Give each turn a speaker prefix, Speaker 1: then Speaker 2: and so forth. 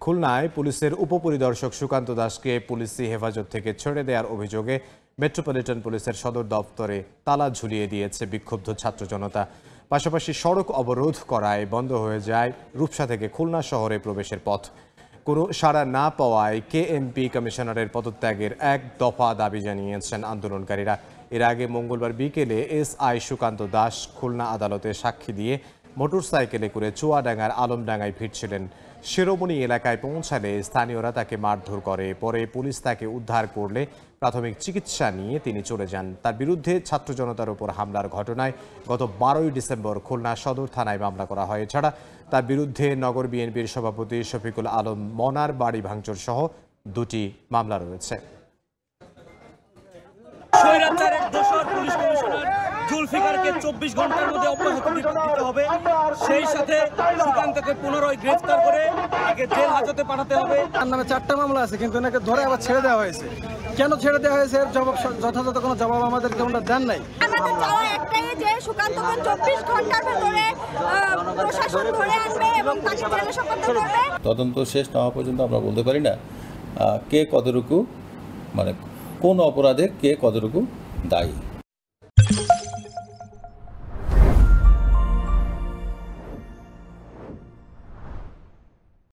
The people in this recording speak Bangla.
Speaker 1: খুলনায় পুলিশের উপপরিদর্শক সুকান্ত দাসকে পুলিশি হেফাজত থেকে ছেড়ে দেওয়ার অভিযোগে মেট্রোপলিটন পুলিশের সদর দপ্তরে তালা ঝুলিয়ে দিয়েছে বিক্ষুব্ধ ছাত্র জনতা। পাশাপাশি সড়ক অবরোধ করায় বন্ধ হয়ে যায় রূপসা থেকে খুলনা শহরে প্রবেশের পথ। কোনো সাড়া না পাওয়ায় কেএমপি কমিশনারের পদত্যাগের এক দফা দাবি জানিয়েছেন আন্দোলনকারীরা। এর আগে মঙ্গলবার বিকেলে এসআই সুকান্ত দাস খুলনা আদালতে সাক্ষী দিয়ে মোটরসাইকেলে করে চুয়াডাঙ্গার আলমডাঙ্গায় ফিরছিলেন। শিরোমণি এলাকায় পৌঁছালে স্থানীয়রা তাকে মারধর করে। পরে পুলিশ তাকে উদ্ধার করলে প্রাথমিক চিকিৎসা নিয়ে তিনি চলে যান। তার বিরুদ্ধে ছাত্র জনতার উপর হামলার ঘটনায় গত 12ই ডিসেম্বর খুলনা সদর থানায় মামলা করা হয়। এছাড়া তার বিরুদ্ধে নগর বিএনপির সভাপতি শফিকুল আলম মনার বাড়ি ভাঙচুর সহ 2টি মামলা রয়েছে।
Speaker 2: জুলফিকারকে 24 ঘন্টার মধ্যে অব্যাহতি দিতে হবে। সেই সাথে সুকান্তকে পুনরায় গ্রেফতার করে তাকে জেল হাজতে পাঠাতে হবে।
Speaker 3: তার নামে 4টা মামলা আছে, কিন্তু এনাকে ধরে আবার ছেড়ে দেওয়া হয়েছে। কেন ছেড়ে দেওয়া হয়েছে এর জবাব, যথাযথ কোনো জবাব আমাদেরকে দেন নাই।
Speaker 4: আমাদের চাওয়া একটাই যে সুকান্তকে 24 ঘন্টার ভিতরে প্রশাসন ধরে আনবে এবং তাকে জেলে সোপর্দ করবে।
Speaker 5: তদন্ত শেষ না হওয়া পর্যন্ত আমরা বলতে পারি না কে কতটুকু, মানে কোন অপরাধে কে কতটুকু দায়ী।